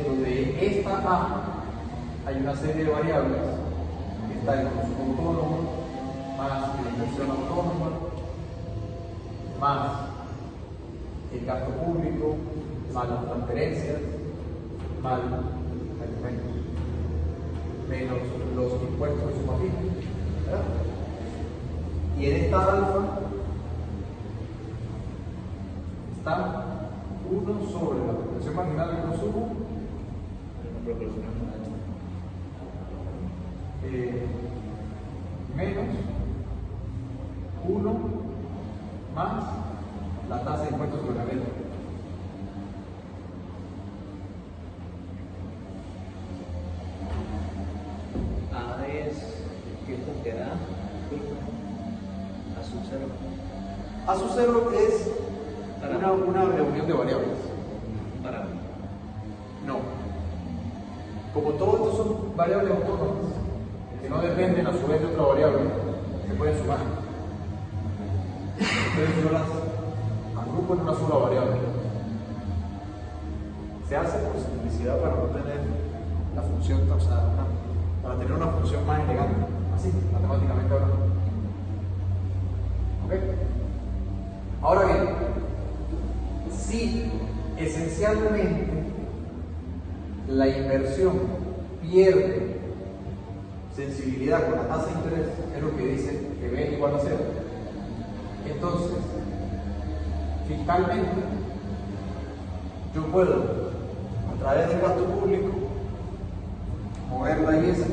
dentro de esta A hay una serie de variables que está el consumo autónomo, más la inversión autónoma, más el gasto público, más las transferencias, más alimentos, menos los impuestos de suma fija, ¿verdad? Y en esta alfa está 1 sobre la proporción marginal del consumo menos 1 más la tasa de impuestos sobre la renta. A es ¿qué queda? A sub 0. A sub 0 es una reunión de variables. Para mí. No. Como todos estos son variables autónomas, que no dependen a su vez de otra variable, se pueden sumar. Entonces yo las agrupo en una sola variable. Se hace por simplicidad para no tener la función, o sea, para tener una función más elegante, así, matemáticamente hablando. ¿Ok? Ahora bien, si esencialmente la inversión pierde sensibilidad con la tasa de interés, es lo que dice que B igual a 0. Entonces, fiscalmente, yo puedo, a través del gasto público, mover la IS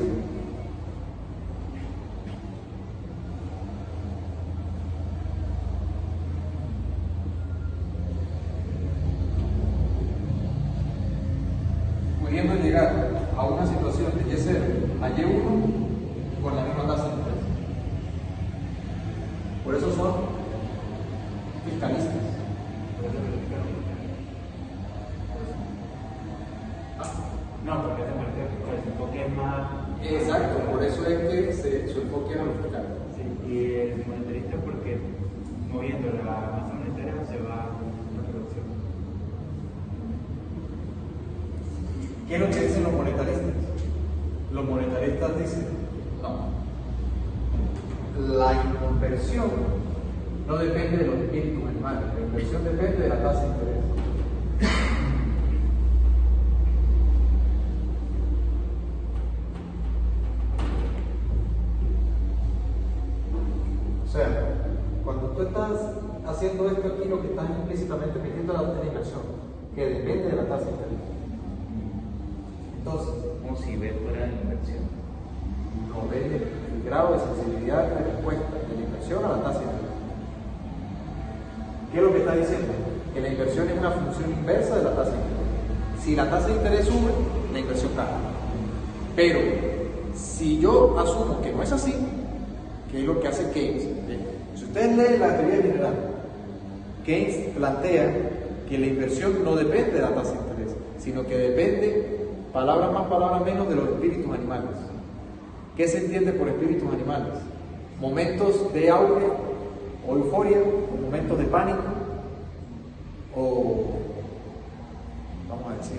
pudiendo llegar a una situación de Y0 a Y1 con la misma tasa de interés. Por eso son fiscalistas. No, porque se parece que su enfoque es más. Exacto, por eso es que su enfoque es a lo fiscal. Sí, y es monetarista porque moviendo la masa monetaria se va a la producción. ¿Qué es lo que dicen los monetaristas? Los monetaristas dicen, no, la inversión no depende de los espíritus animales, la inversión depende de la tasa de interés. O sea, cuando tú estás haciendo esto aquí, lo que estás implícitamente pidiendo es la inversión, que depende de la tasa de interés. Entonces, Como si B fuera la inversión. no ve el grado de sensibilidad de la respuesta de la inversión a la tasa de interés. ¿Qué es lo que está diciendo? Que la inversión es una función inversa de la tasa de interés. Si la tasa de interés sube, la inversión cae. Pero si yo asumo que no es así, que es lo que hace Keynes, si ustedes leen la teoría general, Keynes plantea que la inversión no depende de la tasa de interés, sino que depende, palabras más, palabras menos, de los espíritus animales. ¿Qué se entiende por espíritus animales? Momentos de auge o euforia, o momentos de pánico, o vamos a decir,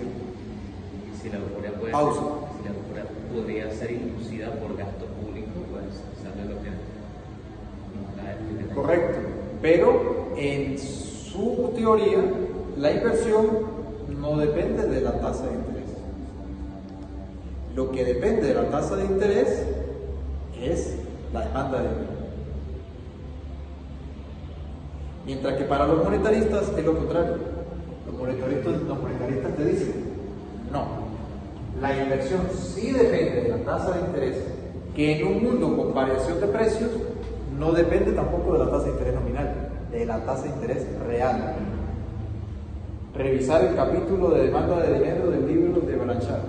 Si la euforia puede pausa. Si la euforia podría ser inducida por gasto público, pues sabe lo que Correcto, pero en su teoría la inversión no depende de la tasa de interés. Lo que depende de la tasa de interés es la demanda de dinero. Mientras que para los monetaristas es lo contrario. Los monetaristas te dicen, no, la inversión sí depende de la tasa de interés, que en un mundo con variación de precios no depende tampoco de la tasa de interés nominal, de la tasa de interés real. Revisar el capítulo de demanda de dinero del libro de Blanchard.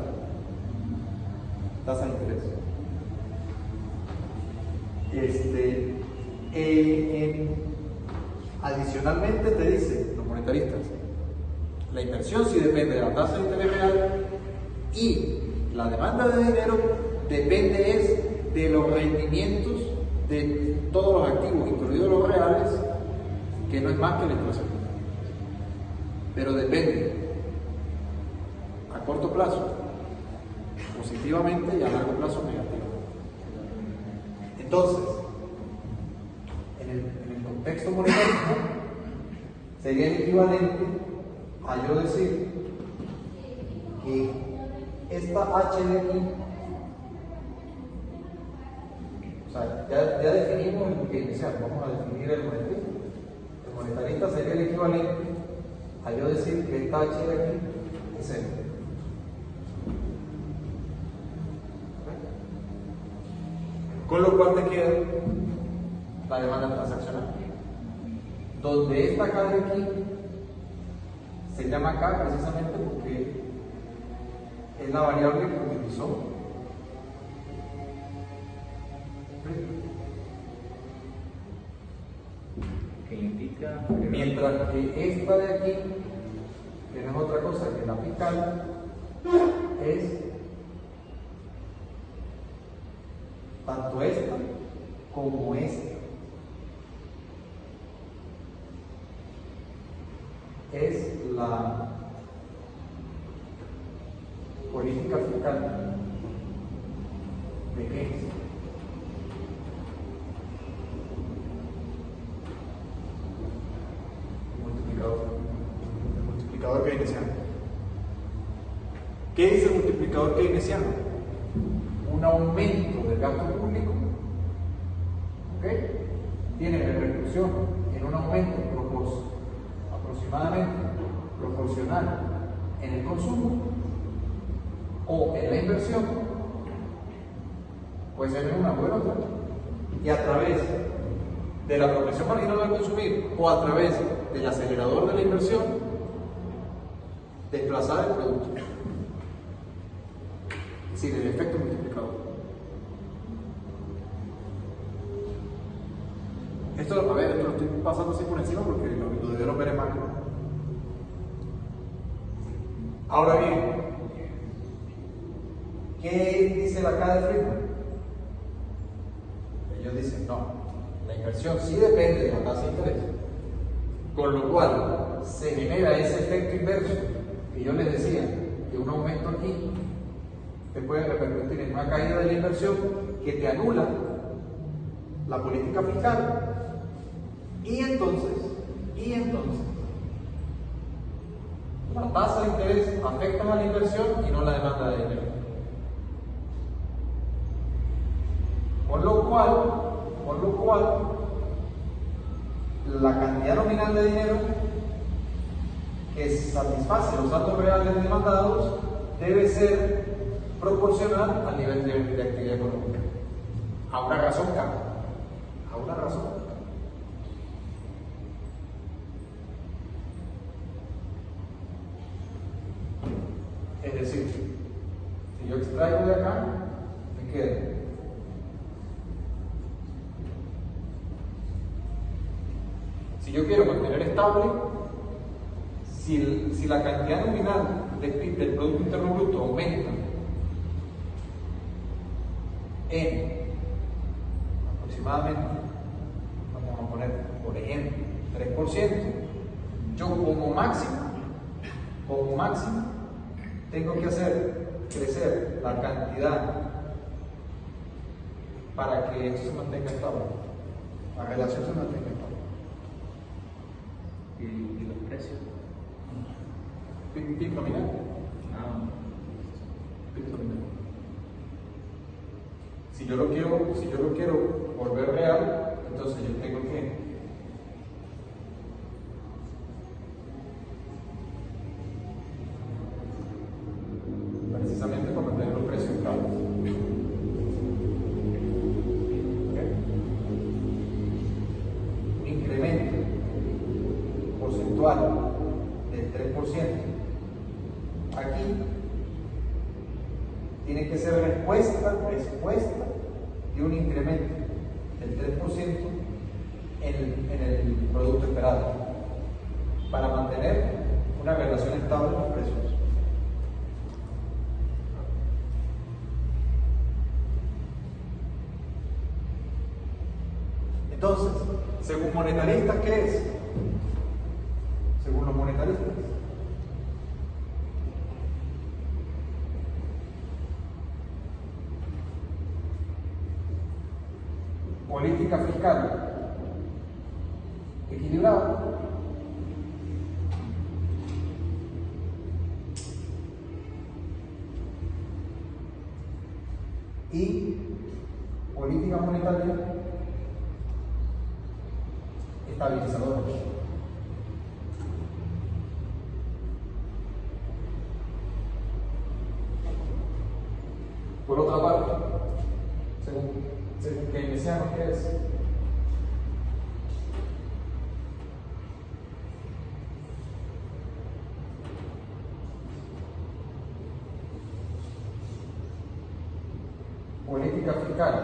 Tasa de interés. Adicionalmente te dice los monetaristas, la inversión sí depende de la tasa de interés real y la demanda de dinero depende de los rendimientos de todos los activos, incluidos los reales, que no es más que la inflación. Pero depende a corto plazo plazo positivamente y a largo plazo negativamente. Entonces, en el contexto monetario, sería el equivalente a yo decir que esta H de aquí, o sea, ya definimos el keynesiano, vamos a definir el monetarista. El monetarista sería el equivalente a yo decir que esta H de aquí es cero. Con lo cual te queda la demanda transaccional, donde esta K de aquí se llama K precisamente porque es la variable que utilizó. Que indica. Mientras que esta de aquí, que no es otra cosa que la fiscal, es tanto esta como esta. Es la política fiscal de Keynes. El multiplicador keynesiano. ¿Qué dice el multiplicador keynesiano? Un aumento del gasto público, ¿ok? Tiene repercusión en un aumento aproximadamente proporcional en el consumo o en la inversión, puede ser en una o en otra, y a través de la progresión marginal del consumir o a través del acelerador de la inversión, desplazar el producto. Es decir, el efecto multiplicador. Esto lo estoy pasando así por encima porque lo debieron ver en macro. Ahora bien, ¿qué dice la K de Friedman? Ellos dicen, no, la inversión sí depende de la tasa de interés, con lo cual se genera ese efecto inverso que yo les decía, que un aumento aquí te puede repercutir en una caída de la inversión que te anula la política fiscal. Y entonces, la tasa de interés afecta a la inversión y no la demanda de dinero. Por lo cual, la cantidad nominal de dinero que satisface los datos reales demandados debe ser proporcional al nivel de actividad económica. A una razón K. A una razón. Es decir, si yo extraigo de acá, me queda si yo quiero mantener estable, si la cantidad nominal del Producto Interno Bruto aumenta en aproximadamente, vamos a poner, por ejemplo, 3%, yo como máximo, tengo que hacer crecer la cantidad para que esto se mantenga estable, la relación se mantenga estable. ¿Y los precios? PIB nominal. PIB nominal. Si yo lo quiero volver real, entonces yo tengo que precisamente para mantener los precios estables. ¿Okay? Un incremento porcentual del 3% aquí tiene que ser respuesta de un incremento del 3% en el producto esperado para mantener una relación estable en los precios. Entonces, según monetaristas, ¿qué es? Según los monetaristas, política fiscal equilibrada y política monetaria estabilizadora. Por otra parte, según keynesiano, ¿qué es? Política fiscal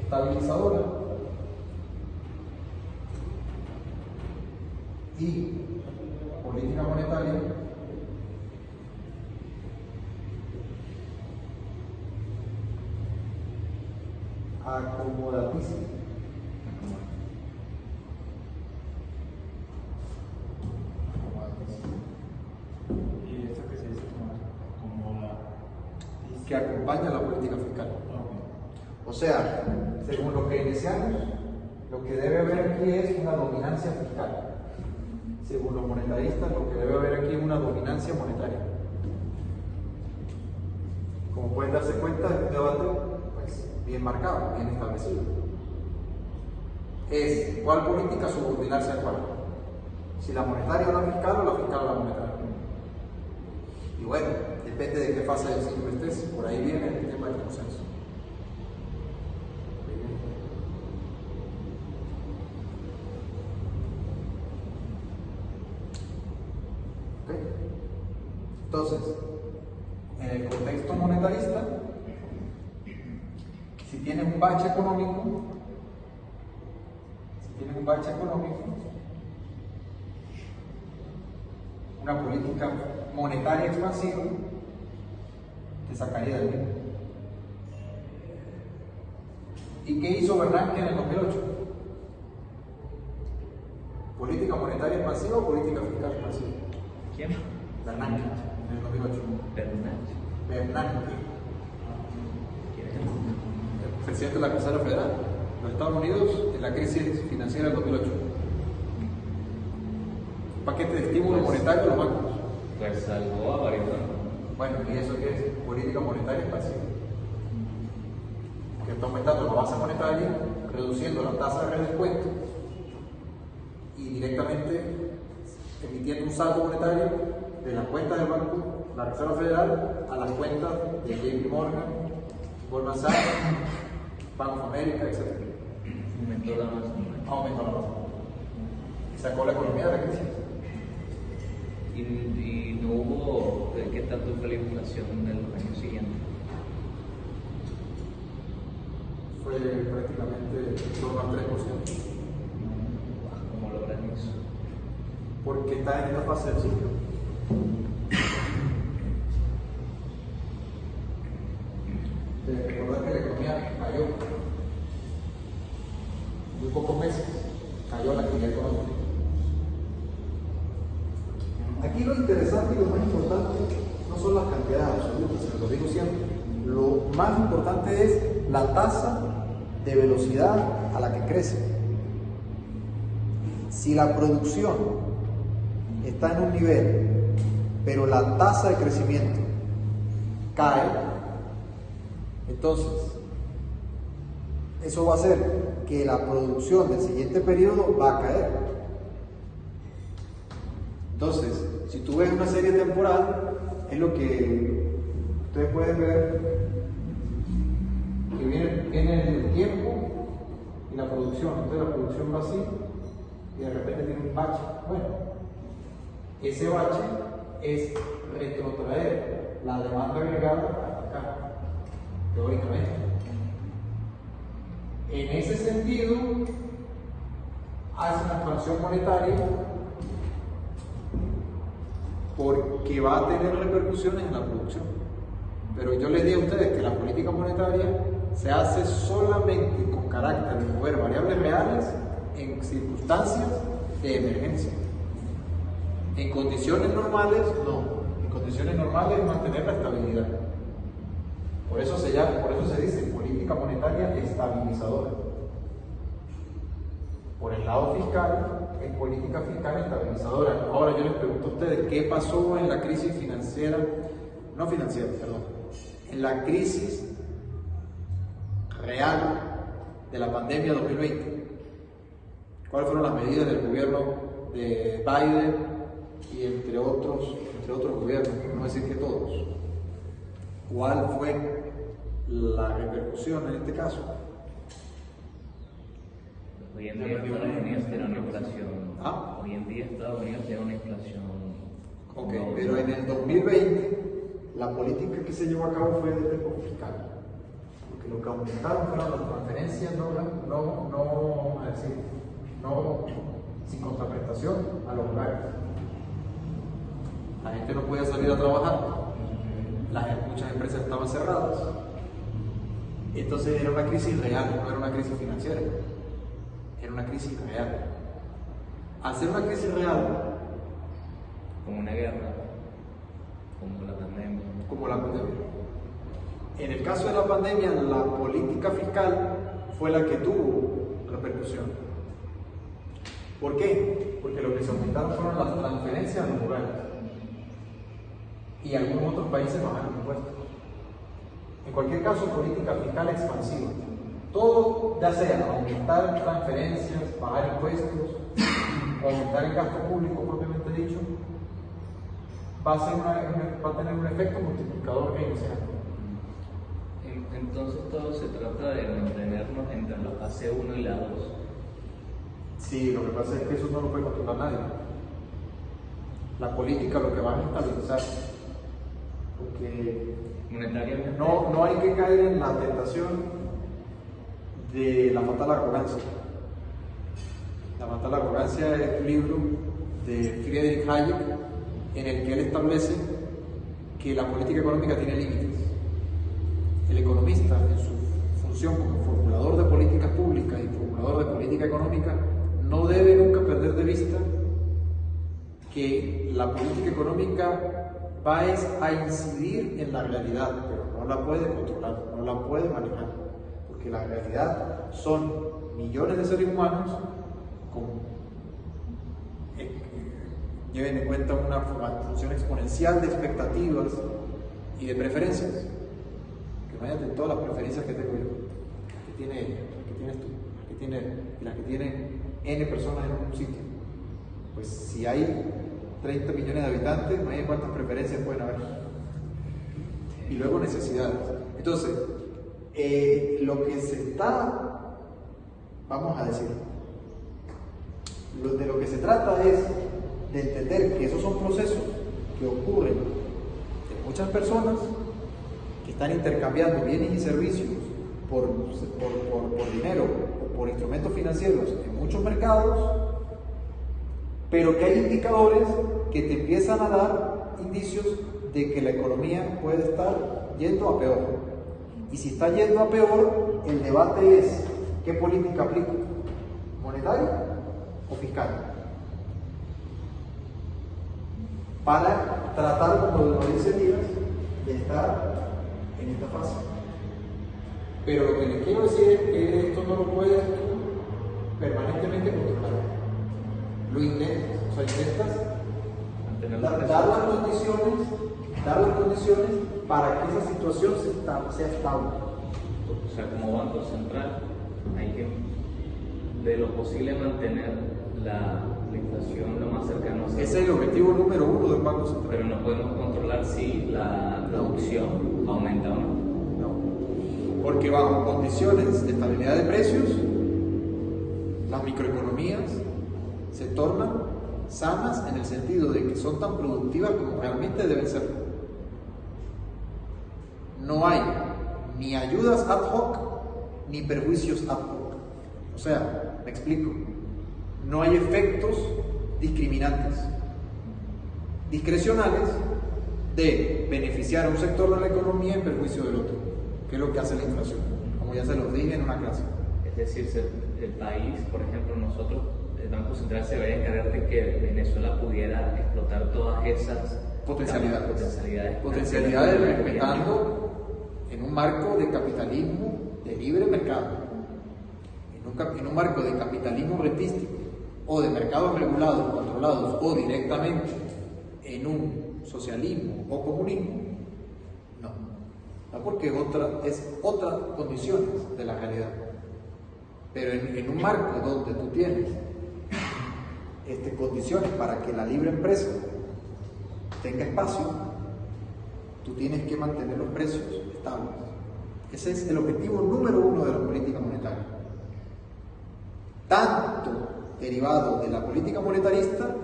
estabilizadora y política monetaria acomodaticia. ¿Y esto que se dice como la... Que acompaña la política fiscal. O sea, según los keynesianos, lo que debe haber aquí es una dominancia fiscal. Según los monetaristas, lo que debe haber aquí es una dominancia monetaria. Como pueden darse cuenta, es un debate pues, bien marcado, bien establecido. Es cuál política subordinarse a cuál. Si la monetaria o la fiscal o la fiscal o la monetaria. Y bueno, depende de qué fase del ciclo estés. Por ahí viene el tema del consenso. ¿Okay? Entonces, en el contexto monetarista, si tienes un bache económico, una política monetaria expansiva te sacaría del mismo. ¿Y qué hizo Bernanke en el 2008? ¿Política monetaria expansiva o política fiscal expansiva? ¿Quién? Bernanke, en el 2008. Bernanke. ¿Quién es? El presidente de la Reserva Federal de los Estados Unidos en la crisis financiera del 2008. Paquete de estímulo monetario a los bancos. Pues salvó a varios bancos. Bueno, ¿y eso qué es? Política monetaria expansiva. Que está aumentando la base monetaria, reduciendo la tasa de redescuento y directamente emitiendo un saldo monetario de las cuentas del banco, la Reserva Federal, a las cuentas de JP Morgan, Goldman Sachs, Bank of America, etc. Aumentó la masa. Aumentó la base. Y sacó la economía de la crisis. Y no hubo, ¿qué tanto fue la inflación en los años siguientes? Fue prácticamente en torno al 3%. ¿Cómo logran eso? Porque está en esta fase del ciclo. Recordar que la economía cayó. En muy pocos meses cayó la actividad económica. Aquí lo interesante y lo más importante no son las cantidades absolutas, se lo digo siempre. Lo más importante es la tasa de velocidad a la que crece. Si la producción está en un nivel, pero la tasa de crecimiento cae, entonces eso va a hacer que la producción del siguiente periodo va a caer. Entonces, si tú ves una serie temporal, es lo que ustedes pueden ver, que viene el tiempo y la producción. Entonces la producción va así y de repente tiene un bache. Bueno, ese bache es retrotraer la demanda agregada hasta acá, teóricamente. En ese sentido, hace una expansión monetaria porque va a tener repercusiones en la producción. Pero yo les digo a ustedes que la política monetaria se hace solamente con carácter de mover variables reales en circunstancias de emergencia. En condiciones normales, no. En condiciones normales, mantener la estabilidad. Por eso se dice política monetaria estabilizadora. Por el lado fiscal, es política fiscal estabilizadora. Ahora yo les pregunto a ustedes, ¿qué pasó en la crisis financiera? No financiera, perdón. En la crisis real de la pandemia 2020. ¿Cuáles fueron las medidas del gobierno de Biden y entre otros gobiernos, por no decir que todos? ¿Cuál fue la repercusión en este caso? Hoy en día Estados Unidos tiene una inflación. ¿Ah? Hoy en día Estados Unidos tiene una inflación. Ok, pero en el 2020 la política que se llevó a cabo fue de tipo fiscal. Porque lo que aumentaron fueron las transferencias, sin contraprestación a los hogares. La gente no podía salir a trabajar, muchas empresas estaban cerradas. Entonces era una crisis real, no era una crisis financiera, era una crisis real. Al ser una crisis real, Como una guerra, como la pandemia. como la pandemia. En el caso de la pandemia, la política fiscal fue la que tuvo repercusión. ¿Por qué? Porque lo que se aumentaron fueron las transferencias a los hogares. Y algunos otros países bajaron impuestos. En cualquier caso, política fiscal expansiva. Todo, ya sea aumentar transferencias, bajar impuestos, o aumentar el gasto público propiamente dicho, va a tener un efecto multiplicador keynesiano. Entonces todo se trata de mantenernos entre la fase 1 y la 2. Sí, lo que pasa es que eso no lo puede controlar nadie. La política lo que va a estabilizar. Porque Monetariamente. no hay que caer en la tentación de la fatal arrogancia. La fatal arrogancia es un libro de Friedrich Hayek en el que él establece que la política económica tiene límites. El economista, en su función como formulador de políticas públicas y formulador de política económica, no debe nunca perder de vista que la política económica va a incidir en la realidad, pero no la puede controlar, no la puede manejar, porque la realidad son millones de seres humanos lleven en cuenta una función exponencial de expectativas y de preferencias. Que imagínate todas las preferencias que tengo yo, las que tiene ella, las que tienes tú, las que tiene N personas en un sitio. Pues si hay 30 millones de habitantes, imagínate cuántas preferencias pueden haber. Y luego necesidades. Entonces, lo que se está, vamos a decir, de lo que se trata es de entender que esos son procesos que ocurren en muchas personas que están intercambiando bienes y servicios por dinero o por instrumentos financieros en muchos mercados, pero que hay indicadores que te empiezan a dar indicios de que la economía puede estar yendo a peor. Y si está yendo a peor, el debate es ¿qué política aplico? ¿Monetaria o fiscal? Para tratar, como lo dice Díaz, de estar en esta fase. Pero lo que les quiero decir es que esto no lo puedes permanentemente controlar. Lo intentas, o sea, intentas dar las condiciones para que esa situación sea estable. O sea, como Banco Central hay que, de lo posible, mantener la inflación lo más cercano a cero. Ese es el objetivo número 1 del Banco Central. Pero no podemos controlar si la producción aumenta o no. No, porque bajo condiciones de estabilidad de precios, las microeconomías se tornan sanas en el sentido de que son tan productivas como realmente deben ser. No hay ni ayudas ad hoc ni perjuicios ad hoc. O sea, me explico, no hay efectos discriminantes, discrecionales, de beneficiar a un sector de la economía en perjuicio del otro, que es lo que hace la inflación, como ya se los dije en una clase. Es decir, el país, por ejemplo, nosotros, el Banco Central se debería encargar de que Venezuela pudiera explotar todas esas Potencialidades potencialidades respetando en un marco de capitalismo de libre mercado, en un marco de capitalismo rentístico o de mercados regulados, controlados o directamente en un socialismo o comunismo, no, porque es otra condición de la realidad. Pero en un marco donde tú tienes condiciones para que la libre empresa tenga espacio, tú tienes que mantener los precios estables. Ese es el objetivo número uno de la política monetaria. Tanto derivado de la política monetarista,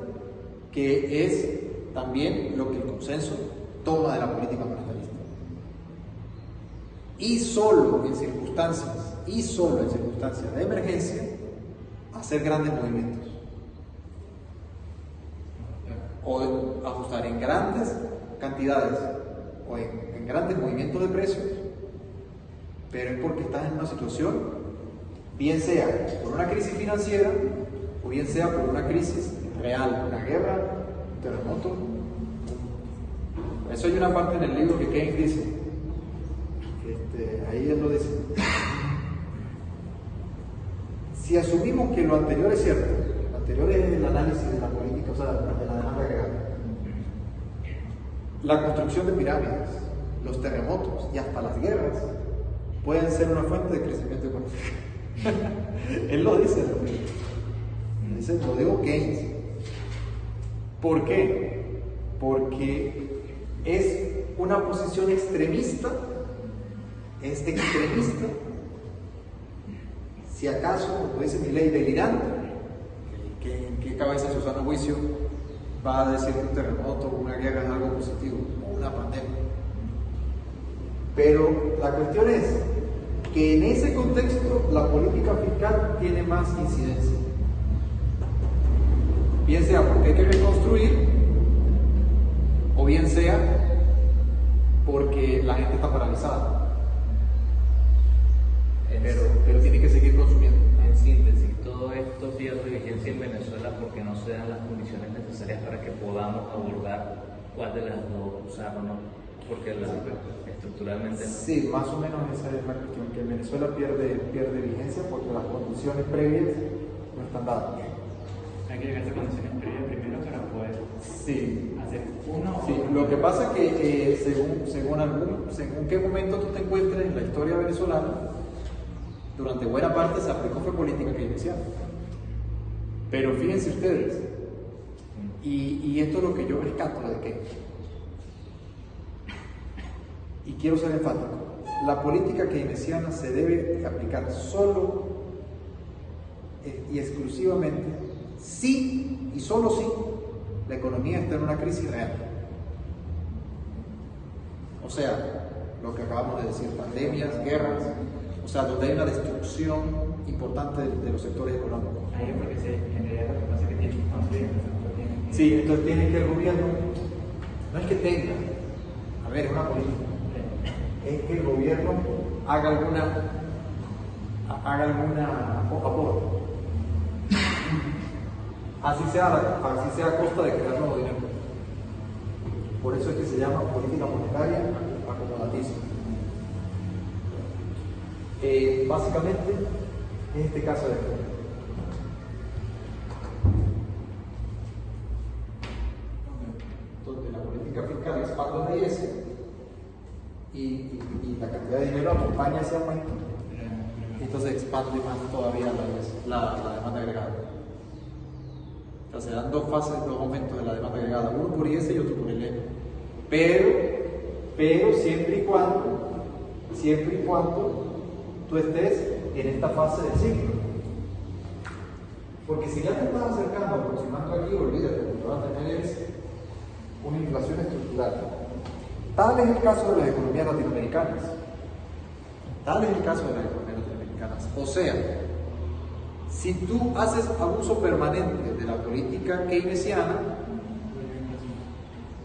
que es también lo que el consenso toma de la política monetarista. Y solo en circunstancias de emergencia, hacer grandes movimientos. O ajustar en grandes cantidades o en grandes movimientos de precios, pero es porque estás en una situación, bien sea por una crisis financiera o bien sea por una crisis real, una guerra, un terremoto. Eso hay una parte en el libro que Keynes dice, ahí él lo dice: si asumimos que lo anterior es cierto, lo anterior es el análisis de la política, o sea, de la demanda agregada, la construcción de pirámides, los terremotos y hasta las guerras pueden ser una fuente de crecimiento económico. Él lo dice, lo digo Keynes. ¿Por qué? Porque es una posición extremista, si acaso, como dice mi ley, delirante. ¿En qué cabeza de su sano juicio va a decir que un terremoto o una guerra es algo positivo, o una pandemia? Pero la cuestión es que en ese contexto la política fiscal tiene más incidencia. Bien sea porque hay que reconstruir, o bien sea porque la gente está paralizada. Pero tiene que seguir consumiendo. En síntesis, todo esto pierde vigencia en Venezuela porque no se dan las condiciones necesarias para que podamos abordar cuál de las dos usar o no, porque estructuralmente no. Sí, más o menos esa es la cuestión, que en Venezuela pierde vigencia porque las condiciones previas no están dadas. Hay que llegar a condiciones previas primero para poder hacer uno. Sí, lo que pasa es que según qué momento tú te encuentres en la historia venezolana, durante buena parte se aplicó fue política keynesiana. Pero fíjense ustedes, y esto es lo que yo rescato de Keynes, y quiero ser enfático: la política keynesiana se debe aplicar solo y exclusivamente si, y solo si, la economía está en una crisis real. O sea, lo que acabamos de decir, pandemias, guerras, o sea, donde hay una destrucción importante de los sectores económicos. Ahí es porque en realidad lo que pasa es que tiene que construir. Sí, entonces tiene que el gobierno, no es que tenga, a ver, es una política, es que el gobierno haga alguna aporte, así sea a costa de crear nuevo dinero. Por eso es que se llama política monetaria acomodaticia. Básicamente es este caso de aquí, donde la política fiscal expande de ese y la cantidad de dinero acompaña ese aumento, entonces expande más todavía la demanda agregada. Entonces se dan dos fases, dos aumentos de la demanda agregada, uno por IS y otro por el E. Pero siempre y cuando tú estés en esta fase del ciclo. Porque si ya te estás acercando, aproximando aquí, olvídate, lo que vas a tener es una inflación estructural. Tal es el caso de las economías latinoamericanas. O sea, si tú haces abuso permanente de la política keynesiana,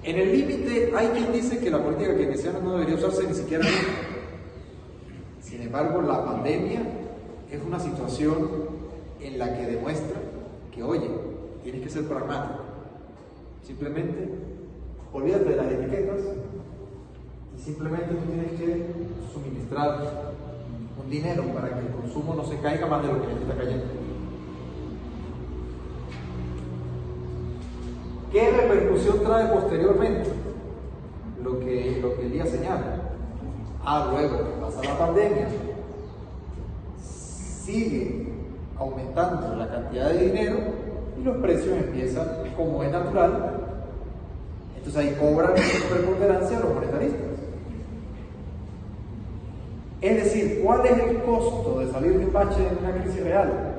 en el límite hay quien dice que la política keynesiana no debería usarse ni siquiera nunca. Sin embargo, la pandemia es una situación en la que demuestra que, oye, tienes que ser pragmático. Simplemente olvídate de las etiquetas y simplemente tú tienes que suministrar un dinero para que el consumo no se caiga más de lo que ya está cayendo. ¿Qué repercusión trae posteriormente? Lo que Elías señala. Luego que pasa la pandemia, sigue aumentando la cantidad de dinero y los precios empiezan, como es natural, entonces ahí cobran preponderancia los monetaristas. Es decir, ¿cuál es el costo de salir de un bache de una crisis real?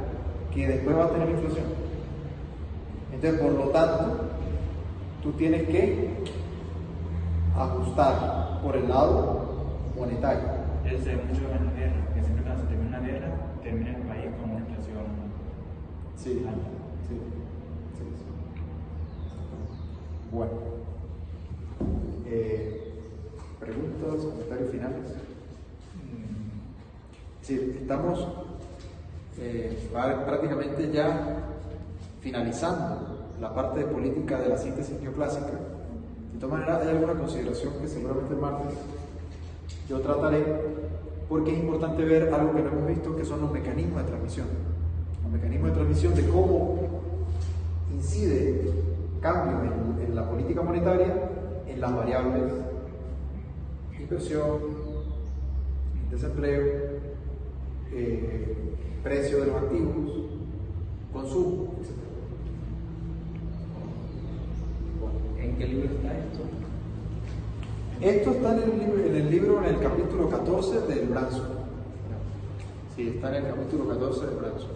Que después va a tener inflación. Entonces, por lo tanto, tú tienes que ajustar por el lado monetario. Eso se ve mucho en la guerra, que siempre cuando se termina una guerra, termina el país con una inflación Sí, alta. sí. Bueno. ¿Preguntas, comentarios finales? Sí, estamos prácticamente ya finalizando la parte de política de la síntesis neoclásica. De todas maneras, hay alguna consideración que seguramente el martes yo trataré, porque es importante ver algo que no hemos visto, que son los mecanismos de transmisión. Los mecanismos de transmisión de cómo incide cambios en la política monetaria en las variables inversión, desempleo, precio de los activos, consumo, etc. ¿En qué libro está esto? Esto está en el capítulo 14 del Branson. Sí, está en el capítulo 14 del Branson.